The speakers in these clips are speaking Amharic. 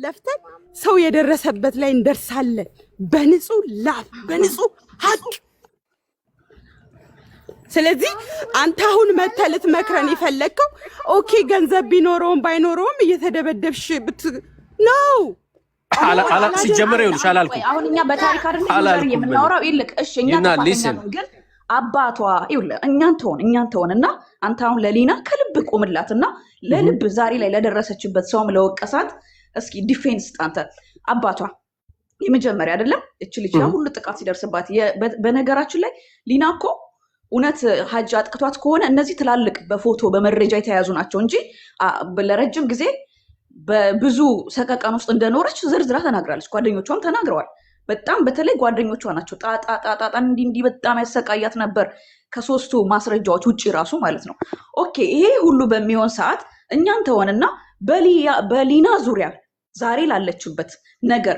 ለፍተን ሰው የደረሰበት ላይ እንደርሳለን በንጹህ ላፍ በንጹህ ሀቅ። ስለዚህ አንተ አሁን መተህ ልትመክረን የፈለግከው ኦኬ ገንዘብ ቢኖረውም ባይኖረውም እየተደበደብሽ ነው አላ ሲጀመር ይሉሽ አላልኩ። አሁን እኛ በታሪክ አይደል የምናወራው ይልቅ እሺ እኛ ተፋተናል ግን አባቷ ይውል እኛን ተሆንና አንተ አሁን ለሊና ከልብ ቆምላትና ለልብ ዛሬ ላይ ለደረሰችበት ሰውም ለወቀሳት እስኪ ዲፌንስ አንተ አባቷ የመጀመሪያ አይደለም እቺ ልጅ ሁሉ ጥቃት ሲደርስባት በነገራችን ላይ ሊና እኮ እውነት ሀጅ አጥቅቷት ከሆነ እነዚህ ትላልቅ በፎቶ በመረጃ የተያዙ ናቸው እንጂ ለረጅም ጊዜ በብዙ ሰቀቀን ውስጥ እንደኖረች ዝርዝራ ተናግራለች። ጓደኞቿም ተናግረዋል። በጣም በተለይ ጓደኞቿ ናቸው ጣጣ እንዲ በጣም ያሰቃያት ነበር ከሶስቱ ማስረጃዎች ውጪ ራሱ ማለት ነው። ኦኬ ይሄ ሁሉ በሚሆን ሰዓት እኛን ተወንና በሊና ዙሪያ ዛሬ ላለችበት ነገር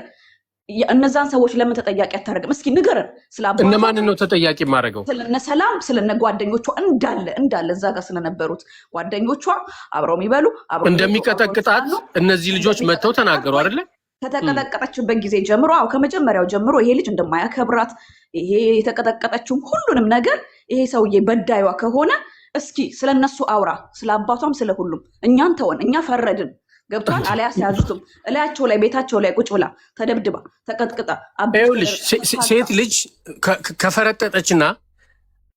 እነዛን ሰዎች ለምን ተጠያቂ አታረግም? እስኪ ንገረን። እነማን ነው ተጠያቂ ማረገው? ስለነ ሰላም ስለነ ጓደኞቿ እንዳለ እዛ ጋር ስለነበሩት ጓደኞቿ አብረው የሚበሉ አብረው እንደሚቀጠቅጣት እነዚህ ልጆች መተው ተናገሩ አይደለ? ከተቀጠቀጠችበት ጊዜ ጀምሮ ከመጀመሪያው ጀምሮ ይሄ ልጅ እንደማያከብራት ይሄ የተቀጠቀጠችው ሁሉንም ነገር ይሄ ሰውዬ በዳይዋ ከሆነ እስኪ ስለነሱ አውራ፣ ስለ አባቷም ስለ ሁሉም። እኛን ተወን፣ እኛ ፈረድን። ገብቷል። አልያስ ያዙትም እላያቸው ላይ ቤታቸው ላይ ቁጭ ብላ ተደብድባ ተቀጥቅጣ አብልሽ ሴት ልጅ ከፈረጠጠችና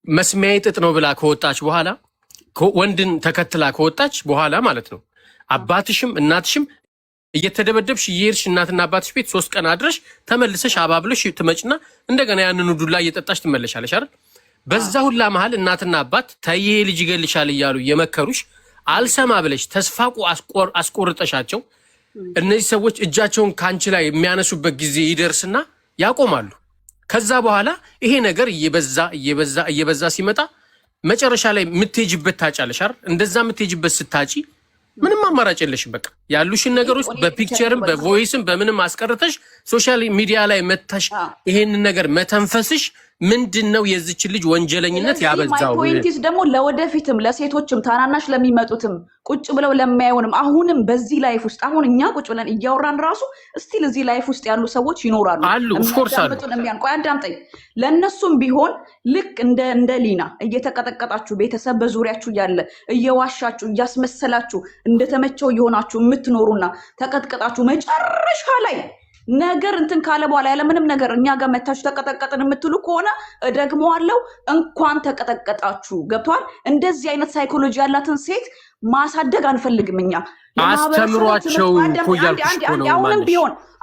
መስሚያዬ ጥጥ ነው ብላ ከወጣች በኋላ ወንድን ተከትላ ከወጣች በኋላ ማለት ነው አባትሽም እናትሽም እየተደበደብሽ እየሄድሽ እናትና አባትሽ ቤት 3 ቀን አድረሽ ተመልሰሽ አባብለሽ ትመጭና እንደገና ያንኑ ዱላ እየጠጣሽ ትመለሻለሽ አይደል? በዛ ሁላ መሃል እናትና አባት ተይ ልጅ ይገልሻል እያሉ የመከሩሽ አልሰማ ብለሽ ተስፋቁ አስቆርጠሻቸው እነዚህ ሰዎች እጃቸውን ካንቺ ላይ የሚያነሱበት ጊዜ ይደርስና ያቆማሉ። ከዛ በኋላ ይሄ ነገር እየበዛ ሲመጣ መጨረሻ ላይ የምትሄጂበት ታጫለሽ አይደል? እንደዛ የምትሄጂበት ስታጪ ምንም አማራጭ የለሽም። በቃ ያሉሽን ነገሮች በፒክቸርም በቮይስም በምንም አስቀርተሽ ሶሻል ሚዲያ ላይ መተሽ ይሄንን ነገር መተንፈስሽ ምንድነው የዚች ልጅ ወንጀለኝነት ያበዛው? ፖይንቲስ ደግሞ ለወደፊትም ለሴቶችም ታናናሽ ለሚመጡትም ቁጭ ብለው ለማይሆንም አሁንም በዚህ ላይፍ ውስጥ አሁን እኛ ቁጭ ብለን እያወራን ራሱ ስቲል እዚህ ላይፍ ውስጥ ያሉ ሰዎች ይኖራሉ አሉ። ኦፍ ኮርስ አሉ። ቆይ አዳምጠኝ። ለነሱም ቢሆን ልክ እንደ ሊና እየተቀጠቀጣችሁ ቤተሰብ በዙሪያችሁ ያለ እየዋሻችሁ እያስመሰላችሁ እንደተመቸው እየሆናችሁ የምትኖሩና ተቀጥቀጣችሁ መጨረሻ ላይ ነገር እንትን ካለ በኋላ ያለ ምንም ነገር እኛ ጋር መታችሁ ተቀጠቀጥን የምትሉ ከሆነ ደግሞዋለው እንኳን ተቀጠቀጣችሁ። ገብቷል። እንደዚህ አይነት ሳይኮሎጂ ያላትን ሴት ማሳደግ አንፈልግም እኛ። አስተምሯቸው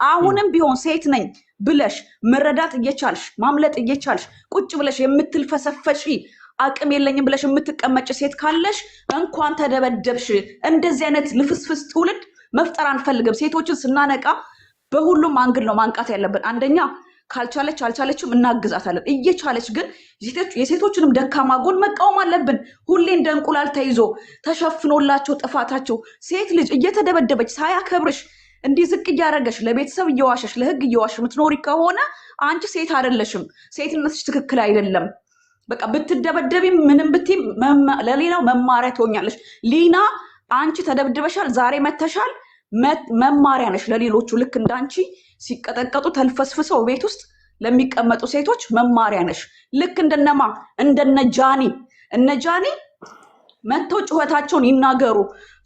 አሁንም ቢሆን ሴት ነኝ ብለሽ መረዳት እየቻልሽ ማምለጥ እየቻልሽ ቁጭ ብለሽ የምትልፈሰፈሺ አቅም የለኝም ብለሽ የምትቀመጭ ሴት ካለሽ እንኳን ተደበደብሽ። እንደዚህ አይነት ልፍስፍስ ትውልድ መፍጠር አንፈልግም። ሴቶችን ስናነቃ በሁሉም አንግል ነው ማንቃት ያለብን። አንደኛ ካልቻለች አልቻለችም እናግዛታለን። እየቻለች ግን የሴቶችንም ደካማ ጎን መቃወም አለብን። ሁሌ እንደ እንቁላል ተይዞ ተሸፍኖላቸው ጥፋታቸው ሴት ልጅ እየተደበደበች ሳያከብርሽ እንዲህ ዝቅ እያደረገሽ ለቤተሰብ እየዋሸሽ ለህግ እየዋሸሽ የምትኖሪ ከሆነ አንቺ ሴት አይደለሽም። ሴትነትሽ ትክክል አይደለም። በቃ ብትደበደቢም ምንም ብትይ ለሌላው መማሪያ ትሆኛለሽ። ሊና አንቺ ተደብድበሻል፣ ዛሬ መተሻል መማሪያ ነሽ ለሌሎቹ። ልክ እንዳንቺ ሲቀጠቀጡ ተልፈስፍሰው ቤት ውስጥ ለሚቀመጡ ሴቶች መማሪያ ነሽ። ልክ እንደነ ጃኒ መተው ጩኸታቸውን ይናገሩ።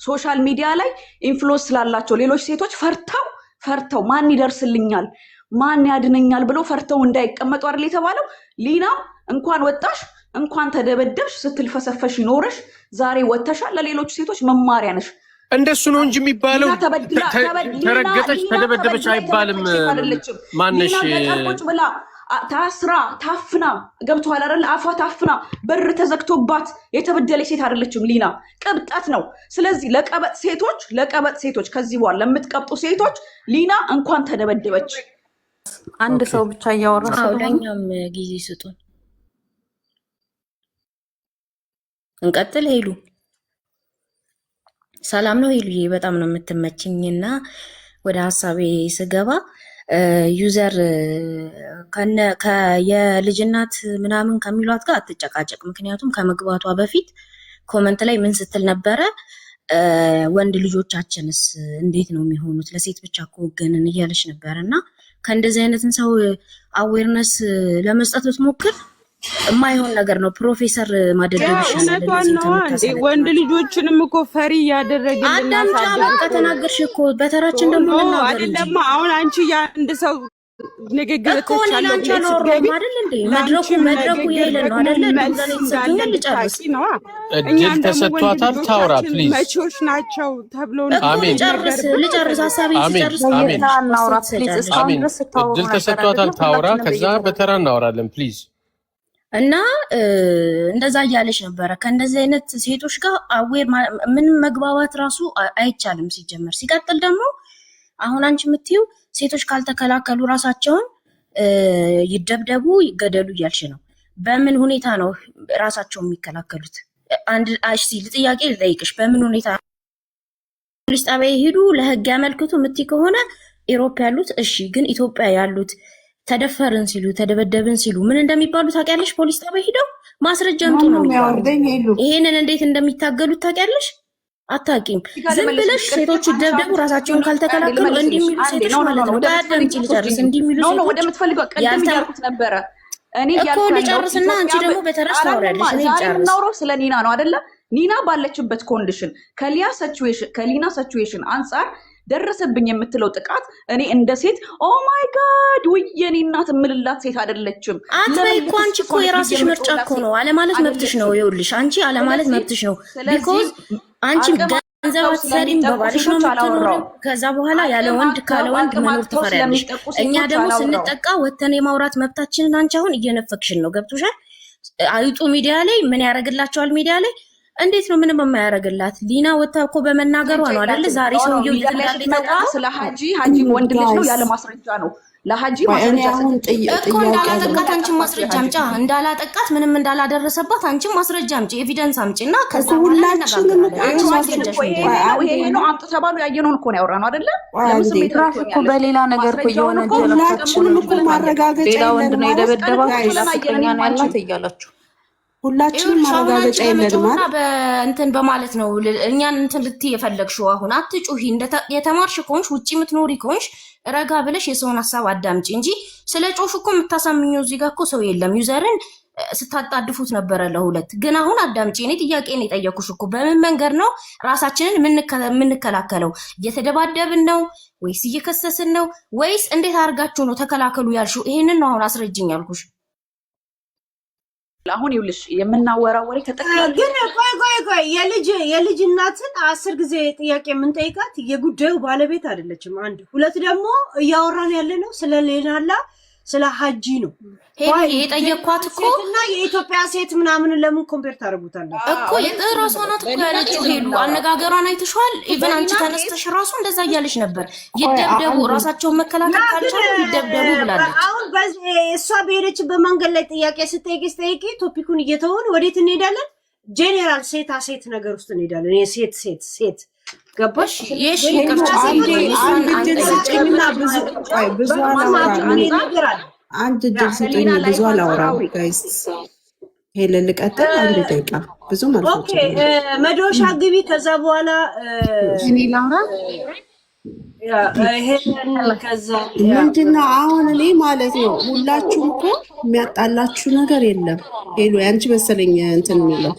ሶሻል ሚዲያ ላይ ኢንፍሉዌንስ ስላላቸው ሌሎች ሴቶች ፈርተው ማን ይደርስልኛል ማን ያድነኛል ብለው ፈርተው እንዳይቀመጡ አይደል የተባለው። ሊና እንኳን ወጣሽ እንኳን ተደበደብሽ ስትልፈሰፈሽ ይኖርሽ ዛሬ ወተሻል። ለሌሎች ሴቶች መማሪያ ነሽ። እንደሱ ነው እንጂ የሚባለው ተረገጠች ተደበደበች አይባልም። ማነሽ ቁጭ ብላ ታስራ ታፍና ገብቷል አይደል? አፏ ታፍና በር ተዘግቶባት የተበደለች ሴት አይደለችም ሊና። ቅብጠት ነው። ስለዚህ ለቀበጥ ሴቶች ከዚህ በኋላ ለምትቀብጡ ሴቶች ሊና እንኳን ተደበደበች። አንድ ሰው ብቻ እያወራ ለኛም ጊዜ ስጡን። እንቀጥል። ሄሉ ሰላም ነው ሄሉዬ፣ በጣም ነው የምትመችኝና ወደ ሀሳቤ ስገባ ዩዘር የልጅናት ምናምን ከሚሏት ጋር አትጨቃጨቅ። ምክንያቱም ከመግባቷ በፊት ኮመንት ላይ ምን ስትል ነበረ? ወንድ ልጆቻችንስ እንዴት ነው የሚሆኑት? ለሴት ብቻ እኮ ወገንን እያለች ነበር። እና ከእንደዚህ አይነትን ሰው አዌርነስ ለመስጠት ብትሞክር የማይሆን ነገር ነው። ፕሮፌሰር ማደደብ ይሻላል። ወንድ ልጆችንም እኮ ፈሪ ያደረገልን አዳምጫ በቃ ተናገርሽ እኮ በተራችን ደግሞ አይደለም። አሁን አንቺ የአንድ ሰው ንግግር እኮ ላንቺ አላወራሁም አይደል እንዴ? መድረኩ ያይለ ነው አይደል? እንደዚህ ልጨርስ እድል ተሰጥቷታል። ታውራ ፕሊዝ። መቼዎች ናቸው ተብሎ አሜን። ልጨርስ ሀሳቤ ልጨርስ። አሜን። እድል ተሰጥቷታል። ታውራ ከዛ በተራ እናወራለን ፕሊዝ። እና እንደዛ እያለች ነበረ። ከእንደዚህ አይነት ሴቶች ጋር አዌር ምን መግባባት ራሱ አይቻልም ሲጀመር። ሲቀጥል ደግሞ አሁን አንቺ የምትይው ሴቶች ካልተከላከሉ ራሳቸውን ይደብደቡ ይገደሉ እያልሽ ነው። በምን ሁኔታ ነው ራሳቸውን የሚከላከሉት? አንድ ጥያቄ ልጠይቅሽ። በምን ሁኔታ ፖሊስ ጣቢያ ይሄዱ ለህግ ያመልክቱ የምትይ ከሆነ ኢሮፕ ያሉት እሺ፣ ግን ኢትዮጵያ ያሉት ተደፈርን ሲሉ ተደበደብን ሲሉ ምን እንደሚባሉ ታውቂያለሽ? ፖሊስ ጣቢያ ሄደው ማስረጃ አምጡ ነው የሚባሉ። ይሄንን እንዴት እንደሚታገሉት ታውቂያለሽ? አታውቂም። ዝም ብለሽ ሴቶች ይደብደቡ ራሳቸውን ካልተከላከሉ እንዲህ የሚሉ ሴቶች ማለት ነው። ታዳምጪ ልጨርስ። እንዲህ የሚሉ ሴቶች ወደምትፈልገው ቀደም ያልኩት ነበረ እኔ እኮ ልጨርስና አንቺ ደግሞ በተራሽ ታወሪያለሽ። እኔ ልጨርስ። የምናወራው ስለ ኒና ነው አይደለ? ኒና ባለችበት ኮንዲሽን ከሊና ሲቹዌሽን አንጻር ደረሰብኝ የምትለው ጥቃት እኔ እንደ ሴት ኦ ማይ ጋድ ወይ የኔ እናት የምልላት ሴት አይደለችም። አትበይ እኮ አንቺ እኮ የራስሽ ምርጫ እኮ ነው። አለማለት መብትሽ ነው። ይኸውልሽ አንቺ አለማለት መብትሽ ነው። ቢኮዝ አንቺ ገንዘብ አትሰሪም፣ በባልሽ ነው የምትኖረው። ከዛ በኋላ ያለ ወንድ ካለ ወንድ መኖር ትፈሪያለሽ። እኛ ደግሞ ስንጠቃ ወተን የማውራት መብታችንን አንቺ አሁን እየነፈክሽን ነው። ገብቶሻል? አይጡ ሚዲያ ላይ ምን ያደርግላቸዋል? ሚዲያ ላይ እንዴት ነው ምንም የማያደርግላት? ሊና ወጣ እኮ በመናገሯ ነው አይደል? ዛሬ ሰውየው ይተላልታ ስለ ሀጂ ወንድ ልጅ ነው ያለ ማስረጃ ነው ለሀጂ ማስረጃ እኮ እንዳላጠቃት አንቺ ማስረጃ አምጪ። እንዳላጠቃት ምንም እንዳላደረሰባት አንቺ ማስረጃ አምጪ፣ ኤቪደንስ አምጪና ከዛ ሁላችንም አንቺ ማስረጃ ይሄ ነው አምጡ ተባሉ። ያየነውን እኮ ነው ያወራነው አይደለ? ለምን እኮ በሌላ ነገር እኮ የሆነ ሁላችንም እኮ ማረጋገጫ ሌላ ወንድ ነው የደበደባት ሌላ ፍቅረኛ ነው ያላት እያላችሁ ሁላችንም ማረጋገጫ የለንም እንትን በማለት ነው እኛን እንትን ልትይ የፈለግሽው። አሁን አትጩሂ። የተማርሽ ከሆንሽ ውጪ የምትኖሪ ከሆንሽ ረጋ ብለሽ የሰውን ሀሳብ አዳምጪ እንጂ ስለ ጮሽ እኮ የምታሳምኘው እዚህ ጋር እኮ ሰው የለም። ዩዘርን ስታጣድፉት ነበረ ለሁለት። ግን አሁን አዳምጪ። እኔ ጥያቄ ነው የጠየኩሽ እኮ በምን መንገድ ነው ራሳችንን የምንከላከለው? እየተደባደብን ነው ወይስ እየከሰስን ነው ወይስ እንዴት አድርጋችሁ ነው ተከላከሉ ያልሽው? ይሄንን ነው አሁን አስረጅኝ ያልኩሽ። አሁን ይኸውልሽ የምናወራው ወሬ ተጠቅላላ ግን ቆይ የልጅ እናትን 10 ጊዜ ጥያቄ የምንጠይቃት የጉዳዩ ባለቤት አይደለችም። አንድ ሁለት ደግሞ እያወራን ያለ ነው ስለ ሌላላ ስለ ሀጂ ነው። የጠየኳት እኮ እና የኢትዮጵያ ሴት ምናምን ለምን ኮምፔር ታደርጉታላችሁ እኮ? የራሷ ናት እኮ ያለችው። ሄሉ አነጋገሯን አይተሽዋል? ኢቨን አንቺ ተነስተሽ ራሱ እንደዛ እያለች ነበር። ይደብደቡ፣ ራሳቸውን መከላከል ካልቻሉ ይደብደቡ ብላለች። አሁን በዚህ እሷ በሄደችበት መንገድ ላይ ጥያቄ ስጠይቂ ቶፒኩን እየተሆነ ወዴት እንሄዳለን? ጄኔራል ሴታ ሴት ነገር ውስጥ እንሄዳለን። ሴት ገባሽ? የሺ ይቅርታ አንድ ድል ስጡኝ። ብዙ አላወራም ጋይስ። ሄለን ልቀጥል። አንድ ደቂቃ ብዙ ማለት ነው። ኦኬ መዶሻ ግቢ። ከዛ በኋላ እኔ ላውራ። ምንድነው አሁን እኔ ማለት ነው ሁላችሁም እኮ የሚያጣላችሁ ነገር የለም። ሄሎ ያንቺ መሰለኝ እንትን የሚለው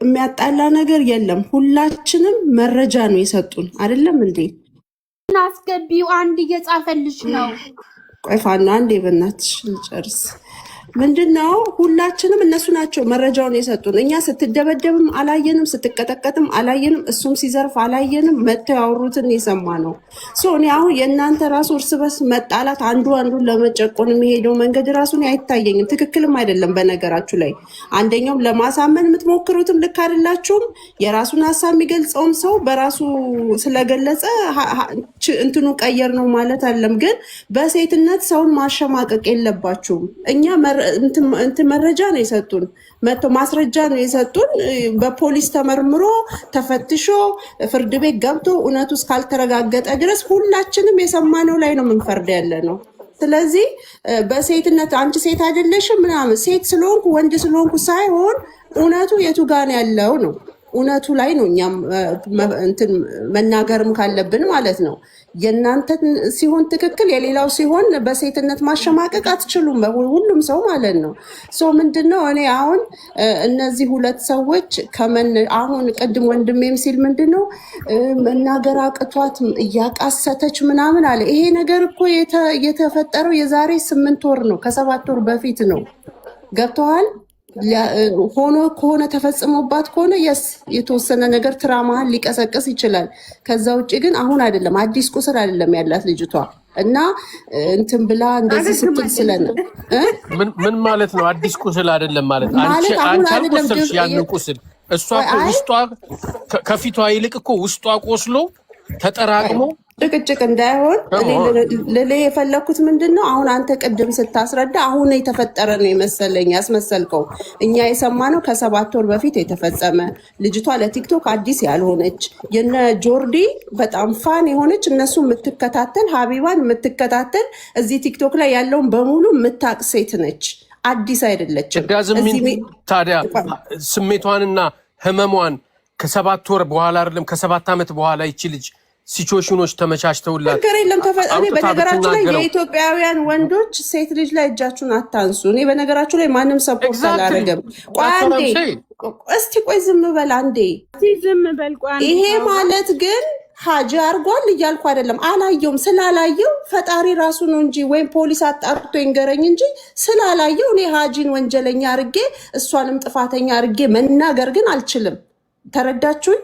የሚያጣላ ነገር የለም። ሁላችንም መረጃ ነው የሰጡን አይደለም እንዴ? አስገቢው አንድ እየጻፈልሽ ነው። ቆይ ፋና አንዴ በእናትሽ ልጨርስ። ምንድነው ሁላችንም እነሱ ናቸው መረጃውን የሰጡን። እኛ ስትደበደብም አላየንም፣ ስትቀጠቀጥም አላየንም፣ እሱም ሲዘርፍ አላየንም። መተው ያወሩትን የሰማ ነው። እኔ አሁን የእናንተ ራሱ እርስ በርስ መጣላት አንዱን ለመጨቆን የሚሄደው መንገድ ራሱን አይታየኝም፣ ትክክልም አይደለም። በነገራችሁ ላይ አንደኛውም ለማሳመን የምትሞክሩትም ልክ አይደላችሁም። የራሱን ሀሳብ የሚገልጸውም ሰው በራሱ ስለገለጸ እንትኑ ቀየር ነው ማለት አለም። ግን በሴትነት ሰውን ማሸማቀቅ የለባችሁም። እኛ እንትን መረጃ ነው የሰጡን፣ መቶ ማስረጃ ነው የሰጡን። በፖሊስ ተመርምሮ ተፈትሾ ፍርድ ቤት ገብቶ እውነቱ እስካልተረጋገጠ ድረስ ሁላችንም የሰማነው ላይ ነው የምንፈርድ ያለ ነው። ስለዚህ በሴትነት አንቺ ሴት አይደለሽም ምናምን ሴት ስለሆንኩ ወንድ ስለሆንኩ ሳይሆን እውነቱ የቱ ጋር ያለው ነው። እውነቱ ላይ ነው እኛም እንትን መናገርም ካለብን ማለት ነው። የእናንተ ሲሆን ትክክል፣ የሌላው ሲሆን በሴትነት ማሸማቀቅ አትችሉም፣ ሁሉም ሰው ማለት ነው። ምንድነው እኔ አሁን እነዚህ ሁለት ሰዎች አሁን ቅድም ወንድሜም ሲል ምንድነው መናገር አቅቷት እያቃሰተች ምናምን አለ። ይሄ ነገር እኮ የተፈጠረው የዛሬ 8 ወር ነው፣ ከ7 ወር በፊት ነው። ገብተዋል ሆኖ ከሆነ ተፈጽሞባት ከሆነ የስ የተወሰነ ነገር ትራማህን ሊቀሰቅስ ይችላል። ከዛ ውጭ ግን አሁን አይደለም፣ አዲስ ቁስል አይደለም ያላት ልጅቷ እና እንትን ብላ እንደዚህ ስትል ስለነ ምን ማለት ነው? አዲስ ቁስል አይደለም ማለት አንቺ አልቆሰልሽ ያንን ቁስል እሷ ውስጧ ከፊቷ ይልቅ እኮ ውስጧ ቆስሎ ተጠራቅሞ ጭቅጭቅ እንዳይሆን ልል የፈለኩት ምንድን ነው፣ አሁን አንተ ቅድም ስታስረዳ አሁን የተፈጠረ ነው የመሰለኝ ያስመሰልከው። እኛ የሰማነው ከ7 ወር በፊት የተፈጸመ ልጅቷ ለቲክቶክ አዲስ ያልሆነች የነ ጆርዲ በጣም ፋን የሆነች እነሱ የምትከታተል ሀቢባን የምትከታተል እዚህ ቲክቶክ ላይ ያለውን በሙሉ የምታቅ ሴት ነች፣ አዲስ አይደለችም። ታዲያ ስሜቷንና ህመሟን ከ7 ወር በኋላ አይደለም ከ7 ዓመት በኋላ ይቺ ልጅ ሲቹዌሽኖች ተመቻችተውላት ነገር የለም። እኔ በነገራችሁ ላይ የኢትዮጵያውያን ወንዶች ሴት ልጅ ላይ እጃችሁን አታንሱ። እኔ በነገራችሁ ላይ ማንም ሰፖርት አላደረገም። ቆይ አንዴ እስቲ ቆይ ዝም በል አንዴ ዝም በል ቆይ። ይሄ ማለት ግን ሀጂ አርጓል እያልኩ አይደለም። አላየውም። ስላላየው ፈጣሪ ራሱ ነው እንጂ ወይም ፖሊስ አጣርቶ ይንገረኝ እንጂ ስላላየው እኔ ሀጂን ወንጀለኛ አርጌ እሷንም ጥፋተኛ አርጌ መናገር ግን አልችልም። ተረዳችሁኝ?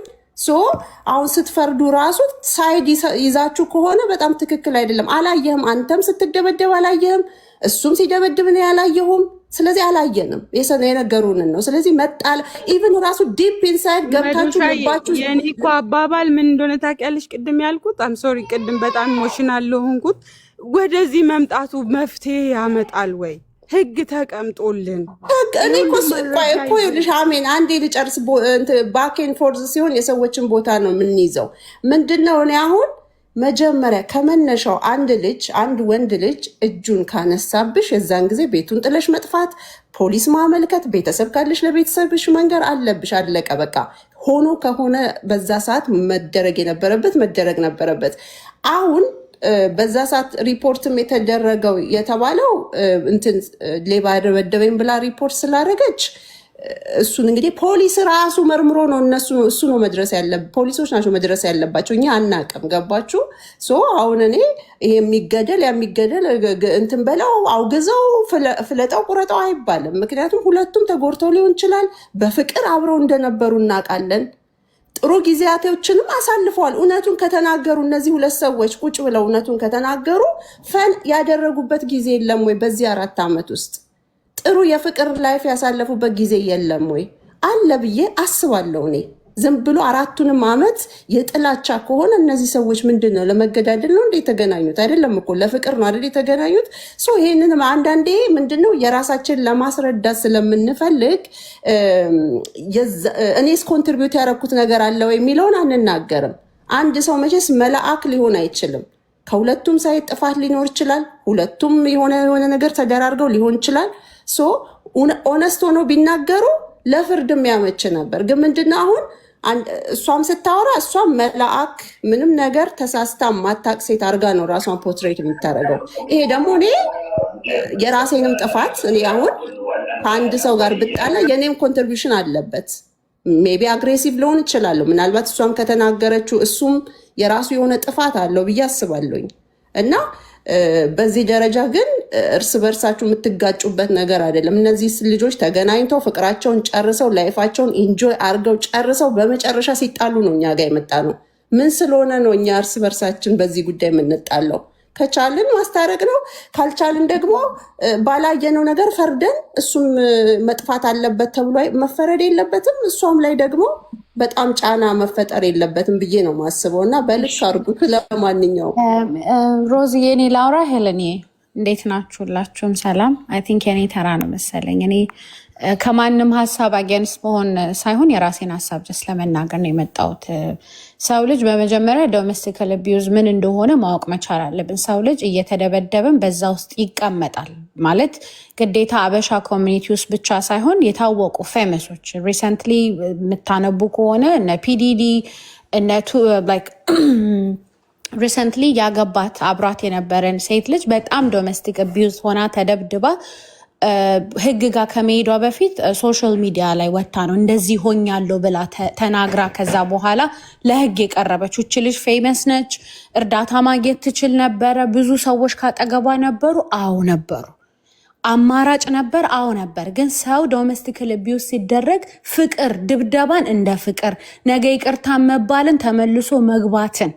አሁን ስትፈርዱ ራሱ ሳይድ ይዛችሁ ከሆነ በጣም ትክክል አይደለም። አላየህም፣ አንተም ስትደበደብ አላየህም፣ እሱም ሲደበድብ ነው ያላየሁም። ስለዚህ አላየንም፣ የነገሩንን ነው። ስለዚህ መጣል ኢቭን ራሱ ዲፕ ኢንሳይድ ገብታችሁ ልባችሁ። የኔ እኮ አባባል ምን እንደሆነ ታውቂያለሽ? ቅድም ያልኩት አም ሶሪ፣ ቅድም በጣም ኢሞሽናል ሆንኩት። ወደዚህ መምጣቱ መፍትሄ ያመጣል ወይ? ህግ ተቀምጦልን እኔ እኮ ይኸውልሽ አሜን፣ አንዴ ልጨርስ። ባኬን ፎርዝ ሲሆን የሰዎችን ቦታ ነው የምንይዘው። ምንድነው እኔ አሁን መጀመሪያ ከመነሻው አንድ ወንድ ልጅ እጁን ካነሳብሽ የዛን ጊዜ ቤቱን ጥለሽ መጥፋት፣ ፖሊስ ማመልከት፣ ቤተሰብ ካለሽ ለቤተሰብሽ መንገር አለብሽ። አለቀ በቃ። ሆኖ ከሆነ በዛ ሰዓት መደረግ የነበረበት መደረግ ነበረበት። አሁን በዛ ሰዓት ሪፖርትም የተደረገው የተባለው እንትን ሌባ ደበደበኝ ብላ ሪፖርት ስላደረገች እሱን እንግዲህ ፖሊስ ራሱ መርምሮ ነው እሱ ነው መድረስ ያለበት። ፖሊሶች ናቸው መድረስ ያለባቸው፣ እኛ አናቅም። ገባችሁ? አሁን እኔ ይሄ የሚገደል እንትን በለው አውግዘው ፍለጠው ቁረጠው አይባልም። ምክንያቱም ሁለቱም ተጎድተው ሊሆን ይችላል። በፍቅር አብረው እንደነበሩ እናውቃለን። ጥሩ ጊዜያቶችንም አሳልፈዋል። እውነቱን ከተናገሩ እነዚህ ሁለት ሰዎች ቁጭ ብለው እውነቱን ከተናገሩ ፈን ያደረጉበት ጊዜ የለም ወይ? በዚህ 4 ዓመት ውስጥ ጥሩ የፍቅር ላይፍ ያሳለፉበት ጊዜ የለም ወይ? አለ ብዬ አስባለሁ እኔ። ዝም ብሎ 4ቱንም ዓመት የጥላቻ ከሆነ እነዚህ ሰዎች ምንድን ነው ለመገዳደል ነው እንደ የተገናኙት? አይደለም እኮ ለፍቅር ነው አይደል የተገናኙት? ይሄንንም አንዳንዴ ምንድነው የራሳችን ለማስረዳት ስለምንፈልግ እኔስ ኮንትሪቢዩት ያደረኩት ነገር አለ ወይ የሚለውን አንናገርም። አንድ ሰው መቼስ መልአክ ሊሆን አይችልም። ከሁለቱም ሳይት ጥፋት ሊኖር ይችላል። ሁለቱም የሆነ ነገር ተደራርገው ሊሆን ይችላል። ኦነስት ሆኖ ቢናገሩ ለፍርድም ያመች ነበር። ግን ምንድነው አሁን እሷም ስታወራ እሷም መልአክ ምንም ነገር ተሳስታ ማታቅ ሴት አድርጋ ነው ራሷን ፖርትሬት የምታደርገው። ይሄ ደግሞ እኔ የራሴንም ጥፋት እኔ አሁን ከአንድ ሰው ጋር ብጣላ የኔም ኮንትሪቢሽን አለበት። ሜቢ አግሬሲቭ ልሆን እችላለሁ። ምናልባት እሷም ከተናገረችው እሱም የራሱ የሆነ ጥፋት አለው ብዬ አስባለሁኝ። እና በዚህ ደረጃ ግን እርስ በርሳችሁ የምትጋጩበት ነገር አይደለም። እነዚህ ልጆች ተገናኝተው ፍቅራቸውን ጨርሰው ላይፋቸውን ኢንጆይ አድርገው ጨርሰው በመጨረሻ ሲጣሉ ነው እኛ ጋር የመጣ ነው። ምን ስለሆነ ነው እኛ እርስ በርሳችን በዚህ ጉዳይ የምንጣለው? ከቻልን ማስታረቅ ነው። ካልቻልን ደግሞ ባላየነው ነገር ፈርደን እሱም መጥፋት አለበት ተብሎ መፈረድ የለበትም። እሷም ላይ ደግሞ በጣም ጫና መፈጠር የለበትም ብዬ ነው ማስበው። እና በልክ አድርጉት። ለማንኛውም ሮዚ የኔ ላውራ ሄለኔ እንዴት ናችሁላችሁም? ሰላም። አይ ቲንክ የኔ ተራ ነው መሰለኝ። እኔ ከማንም ሀሳብ አጌንስት መሆን ሳይሆን የራሴን ሀሳብ ጀስት ለመናገር ነው የመጣሁት። ሰው ልጅ በመጀመሪያ ዶሜስቲካል አቢዩዝ ምን እንደሆነ ማወቅ መቻል አለብን። ሰው ልጅ እየተደበደበን በዛ ውስጥ ይቀመጣል ማለት ግዴታ አበሻ ኮሚኒቲ ውስጥ ብቻ ሳይሆን የታወቁ ፌመሶች ሪሰንትሊ የምታነቡ ከሆነ እነ ፒዲዲ እነ ሪሰንትሊ ያገባት አብራት የነበረን ሴት ልጅ በጣም ዶሜስቲክ አቢዩዝ ሆና ተደብድባ ህግ ጋር ከመሄዷ በፊት ሶሻል ሚዲያ ላይ ወታ ነው እንደዚህ ሆኛለሁ ብላ ተናግራ ከዛ በኋላ ለህግ የቀረበች። እቺ ልጅ ፌመስ ነች፣ እርዳታ ማግኘት ትችል ነበረ። ብዙ ሰዎች ካጠገቧ ነበሩ። አዎ ነበሩ። አማራጭ ነበር። አዎ ነበር። ግን ሰው ዶሜስቲካል አቢዩዝ ሲደረግ ፍቅር ድብደባን እንደ ፍቅር ነገ ይቅርታ መባልን ተመልሶ መግባትን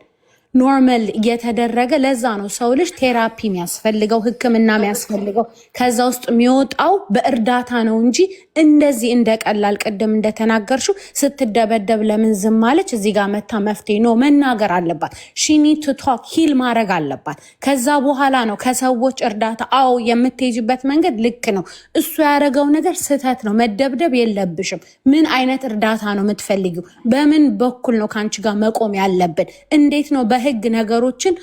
ኖርማል እየተደረገ ለዛ ነው ሰው ልጅ ቴራፒ የሚያስፈልገው ህክምና የሚያስፈልገው ከዛ ውስጥ የሚወጣው በእርዳታ ነው እንጂ እንደዚህ እንደቀላል ቅድም እንደተናገርሽው ስትደበደብ ለምን ዝም አለች እዚህ ጋር መታ መፍትሄ ነው መናገር አለባት። ሺ ኒድ ቱ ቶክ ሂል ማድረግ አለባት። ከዛ በኋላ ነው ከሰዎች እርዳታ አዎ የምትሄጂበት መንገድ ልክ ነው። እሱ ያደረገው ነገር ስህተት ነው። መደብደብ የለብሽም። ምን አይነት እርዳታ ነው የምትፈልጊው? በምን በኩል ነው ከአንቺ ጋር መቆም ያለብን? እንዴት ነው በህግ ነገሮችን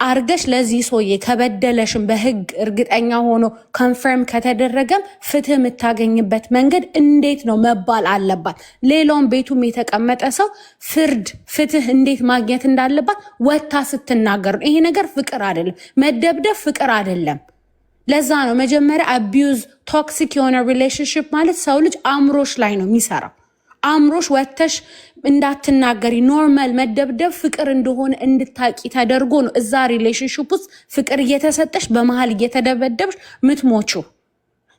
አርገሽ ለዚህ ሰውዬ ከበደለሽም በህግ እርግጠኛ ሆኖ ኮንፈርም ከተደረገም ፍትህ የምታገኝበት መንገድ እንዴት ነው መባል አለባት። ሌላውን ቤቱም የተቀመጠ ሰው ፍትህ እንዴት ማግኘት እንዳለባት ወታ ስትናገር ይሄ ነገር ፍቅር አይደለም። መደብደብ ፍቅር አይደለም። ለዛ ነው መጀመሪያ አቢዩዝ ቶክሲክ የሆነ ሪሌሽንሽፕ ማለት ሰው ልጅ አእምሮሽ ላይ ነው የሚሰራው። አእምሮሽ ወተሽ እንዳትናገሪ ኖርማል መደብደብ ፍቅር እንደሆነ እንድታቂ ተደርጎ ነው እዛ ሪሌሽንሽፕ ውስጥ ፍቅር እየተሰጠሽ በመሃል እየተደበደብሽ ምትሞቹ።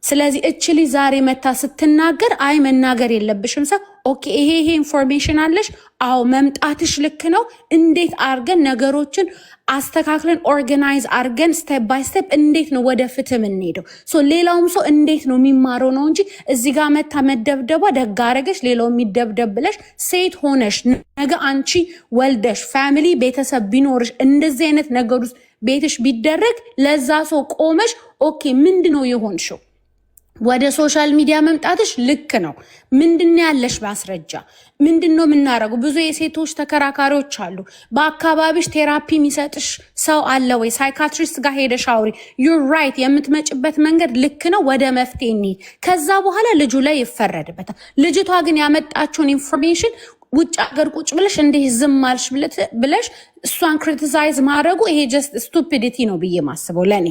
ስለዚህ እችሊ ዛሬ መታ ስትናገር አይ መናገር የለብሽም ሰው ኦኬ ይሄ ኢንፎርሜሽን አለሽ አዎ መምጣትሽ ልክ ነው። እንዴት አርገን ነገሮችን አስተካክለን ኦርጋናይዝ አርገን ስቴፕ ባይ ስቴፕ እንዴት ነው ወደ ፍትህ የምንሄደው? ሌላውም ሰው እንዴት ነው የሚማረው ነው እንጂ እዚህ ጋር መታ መደብደቧ ደግ አረገሽ ሌላው የሚደብደብ ብለሽ ሴት ሆነሽ ነገ አንቺ ወልደሽ ፋሚሊ ቤተሰብ ቢኖርሽ እንደዚህ አይነት ነገር ውስጥ ቤትሽ ቢደረግ ለዛ ሰው ቆመሽ ኦኬ ምንድነው የሆንሽው? ወደ ሶሻል ሚዲያ መምጣትሽ ልክ ነው። ምንድነው ያለሽ ማስረጃ? ምንድነው የምናረገው? ብዙ የሴቶች ተከራካሪዎች አሉ። በአካባቢሽ ቴራፒ የሚሰጥሽ ሰው አለ ወይ? ሳይካትሪስት ጋር ሄደሽ አውሪ። ዩር ራይት። የምትመጭበት መንገድ ልክ ነው። ወደ መፍትሄ እንሂድ። ከዛ በኋላ ልጁ ላይ ይፈረድበታል። ልጅቷ ግን ያመጣችውን ኢንፎርሜሽን ውጭ ሀገር ቁጭ ብለሽ እንዲህ ዝም አልሽ ብለሽ እሷን ክሪቲሳይዝ ማድረጉ ይሄ ጀስት ስቱፒዲቲ ነው ብዬ ማስበው ለኔ።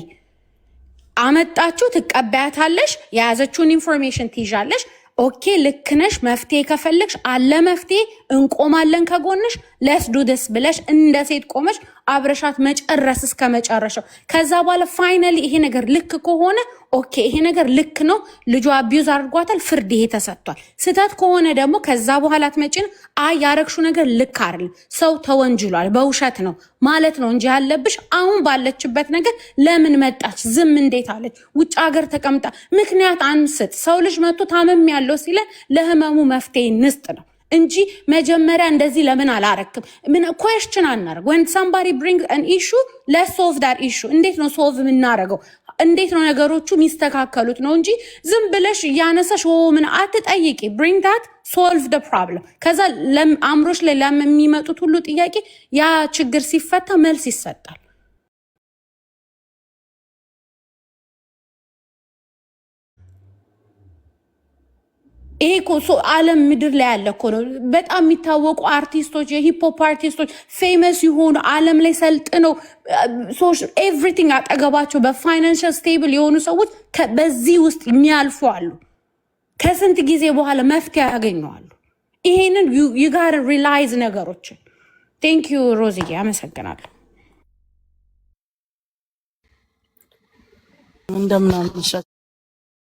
አመጣችሁ ትቀበያታለሽ፣ የያዘችውን ኢንፎርሜሽን ትይዣለሽ። ኦኬ ልክ ነሽ። መፍትሄ ከፈለግሽ አለ መፍትሄ፣ እንቆማለን ከጎንሽ። ለስ ዱ ዲስ ብለሽ እንደ ሴት ቆመሽ አብረሻት መጨረስ እስከ መጨረሻው። ከዛ በኋላ ፋይናሊ ይሄ ነገር ልክ ከሆነ ኦኬ ይሄ ነገር ልክ ነው፣ ልጇ አቢዩዝ አድርጓታል፣ ፍርድ ይሄ ተሰጥቷል። ስህተት ከሆነ ደግሞ ከዛ በኋላ ትመጪን አይ ያረግሹ ነገር ልክ አይደለም፣ ሰው ተወንጅሏል፣ በውሸት ነው ማለት ነው እንጂ ያለብሽ አሁን ባለችበት ነገር ለምን መጣች? ዝም እንዴት አለች? ውጭ ሀገር ተቀምጣ ምክንያት አንስት። ሰው ልጅ መጥቶ ታመም ያለው ሲለን ለህመሙ መፍትሄ ንስጥ ነው እንጂ መጀመሪያ እንደዚህ ለምን አላረክም ምን question አናረግ። when somebody bring an issue let's solve that issue። እንዴት ነው ሶልቭ የምናረገው? እንዴት ነው ነገሮቹ የሚስተካከሉት ነው እንጂ ዝም ብለሽ ያነሳሽ ምን አትጠይቂ። bring that solve the problem። ከዛ አምሮሽ ላይ ለሚመጡት ሁሉ ጥያቄ ያ ችግር ሲፈታ መልስ ይሰጣል። ይሄ እኮ ዓለም ምድር ላይ ያለ እኮ ነው። በጣም የሚታወቁ አርቲስቶች የሂፕሆፕ አርቲስቶች ፌመስ የሆኑ ዓለም ላይ ሰልጥነው ኤቭሪቲንግ አጠገባቸው በፋይናንሻል ስቴብል የሆኑ ሰዎች በዚህ ውስጥ የሚያልፉ አሉ። ከስንት ጊዜ በኋላ መፍትሄ ያገኘዋሉ። ይሄንን you gotta realize ነገሮችን። ቴንክ ዩ ሮዚዬ፣ አመሰግናለሁ። እንደምን አመሻችሁ።